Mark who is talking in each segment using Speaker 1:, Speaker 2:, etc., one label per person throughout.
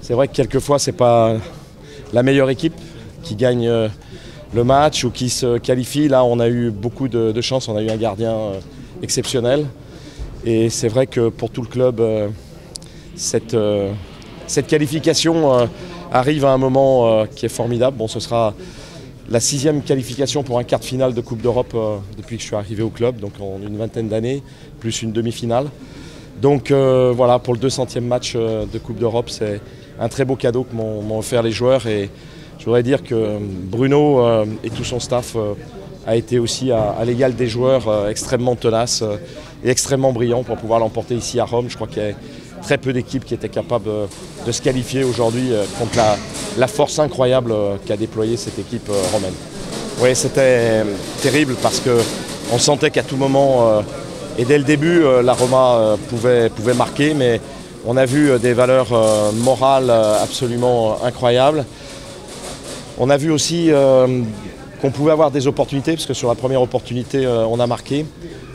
Speaker 1: C'est vrai que quelquefois, ce n'est pas la meilleure équipe qui gagne le match ou qui se qualifie. Là, on a eu beaucoup de chance, on a eu un gardien exceptionnel. Et c'est vrai que pour tout le club, cette qualification arrive à un moment qui est formidable. Bon, ce sera la 6e qualification pour un quart de finale de Coupe d'Europe depuis que je suis arrivé au club, donc en une vingtaine d'années, plus une demi-finale. Donc voilà, pour le 200e match de Coupe d'Europe, c'est un très beau cadeau que m'ont offert les joueurs. Et je voudrais dire que Bruno et tout son staff a été aussi à l'égal des joueurs extrêmement tenaces et extrêmement brillants pour pouvoir l'emporter ici à Rome. Je crois qu'il y a très peu d'équipes qui étaient capables de se qualifier aujourd'hui contre la force incroyable qu'a déployée cette équipe romaine. Oui, c'était terrible parce qu'on sentait qu'à tout moment, et dès le début, la Roma pouvait marquer, mais on a vu des valeurs morales absolument incroyables. On a vu aussi qu'on pouvait avoir des opportunités, parce que sur la première opportunité, on a marqué.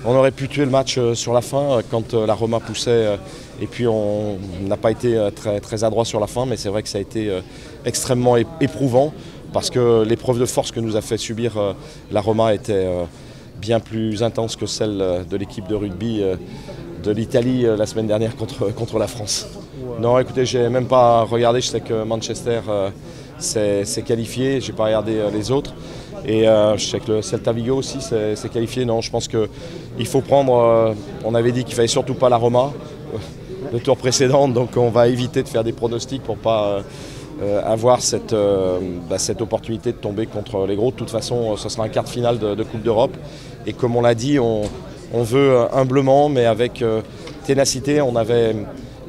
Speaker 1: On aurait pu tuer le match sur la fin quand la Roma poussait, et puis on n'a pas été très adroit sur la fin, mais c'est vrai que ça a été extrêmement éprouvant, parce que l'épreuve de force que nous a fait subir la Roma était bien plus intense que celle de l'équipe de rugby de l'Italie la semaine dernière contre la France. Ouais. Non, écoutez, j'ai même pas regardé, je sais que Manchester s'est qualifié, j'ai pas regardé les autres. Et je sais que le Celta Vigo aussi s'est qualifié. Non, je pense qu'il faut prendre, on avait dit qu'il ne fallait surtout pas la Roma, le tour précédent, donc on va éviter de faire des pronostics pour ne pas avoir cette opportunité de tomber contre les gros. De toute façon, ce sera un quart de finale de Coupe d'Europe. Et comme on l'a dit, on veut humblement, mais avec ténacité. On avait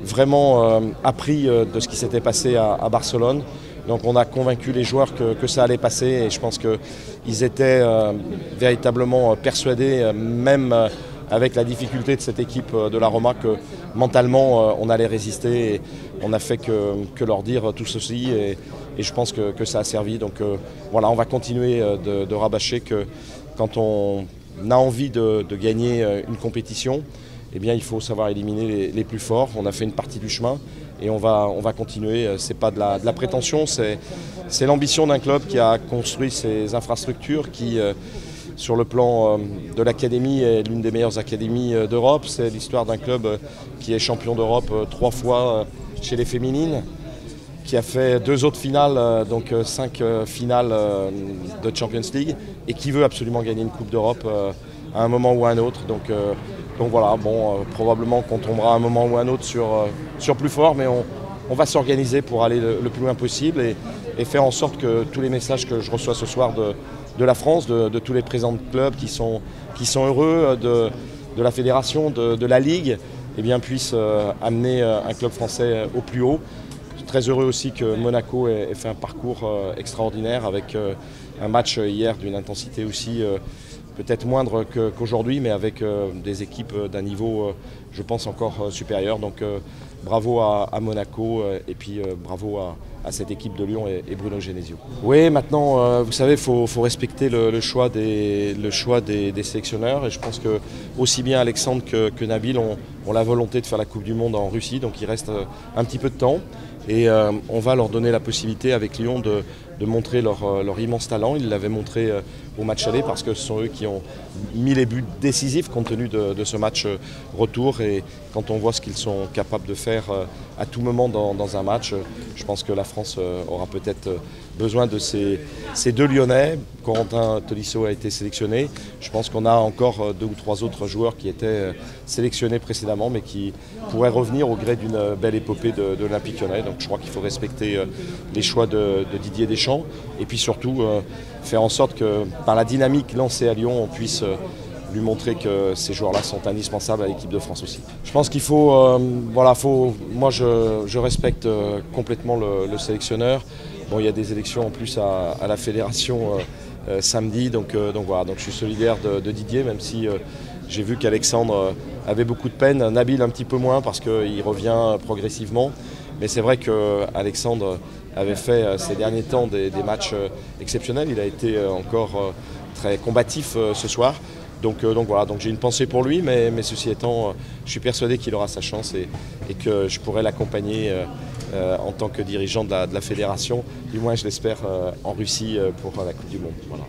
Speaker 1: vraiment appris de ce qui s'était passé à Barcelone. Donc on a convaincu les joueurs que ça allait passer, et je pense qu'ils étaient véritablement persuadés, même avec la difficulté de cette équipe de la Roma, que mentalement on allait résister. Et on n'a fait que leur dire tout ceci, et je pense que ça a servi. Donc voilà, on va continuer de rabâcher que quand on a envie de gagner une compétition, eh bien, il faut savoir éliminer les plus forts. On a fait une partie du chemin et on va continuer. Ce n'est pas de la prétention, c'est l'ambition d'un club qui a construit ses infrastructures, qui, sur le plan de l'académie, est l'une des meilleures académies d'Europe. C'est l'histoire d'un club qui est champion d'Europe 3 fois chez les féminines, qui a fait 2 autres finales, donc 5 finales de Champions League, et qui veut absolument gagner une Coupe d'Europe à un moment ou à un autre. Donc voilà, bon, probablement qu'on tombera à un moment ou à un autre sur plus fort, mais on va s'organiser pour aller le plus loin possible et faire en sorte que tous les messages que je reçois ce soir de la France, de tous les présidents de clubs qui sont heureux, de la fédération, de la Ligue, eh bien, puissent amener un club français au plus haut. Je suis très heureux aussi que Monaco ait fait un parcours extraordinaire avec un match hier d'une intensité aussi peut-être moindre qu'aujourd'hui, mais avec des équipes d'un niveau, je pense, encore supérieur. Donc bravo à Monaco et puis bravo à cette équipe de Lyon et Bruno Genesio. Oui, maintenant, vous savez, il faut respecter le choix des sélectionneurs, et je pense que aussi bien Alexandre que Nabil ont la volonté de faire la Coupe du Monde en Russie, donc il reste un petit peu de temps. Et on va leur donner la possibilité avec Lyon de montrer leur immense talent. Ils l'avaient montré au match aller, parce que ce sont eux qui ont mis les buts décisifs compte tenu de ce match retour. Et quand on voit ce qu'ils sont capables de faire à tout moment dans un match, je pense que la France aura peut-être besoin de ces 2 Lyonnais. Corentin Tolisso a été sélectionné. Je pense qu'on a encore 2 ou 3 autres joueurs qui étaient sélectionnés précédemment, mais qui pourraient revenir au gré d'une belle épopée de l'Olympique Lyonnais. Donc je crois qu'il faut respecter les choix de Didier Deschamps, et puis surtout faire en sorte que par la dynamique lancée à Lyon, on puisse lui montrer que ces joueurs-là sont indispensables à l'équipe de France aussi. Je pense qu'il faut, moi je respecte complètement le sélectionneur. Bon, il y a des élections en plus à la fédération samedi, donc voilà, donc je suis solidaire de Didier, même si j'ai vu qu'Alexandre avait beaucoup de peine, Nabil un petit peu moins parce qu'il revient progressivement. Mais c'est vrai qu'Alexandre avait fait ces derniers temps des matchs exceptionnels. Il a été encore très combatif ce soir. Donc voilà, donc j'ai une pensée pour lui, mais ceci étant, je suis persuadé qu'il aura sa chance et que je pourrai l'accompagner en tant que dirigeant de la fédération, du moins je l'espère en Russie pour la Coupe du Monde. Voilà.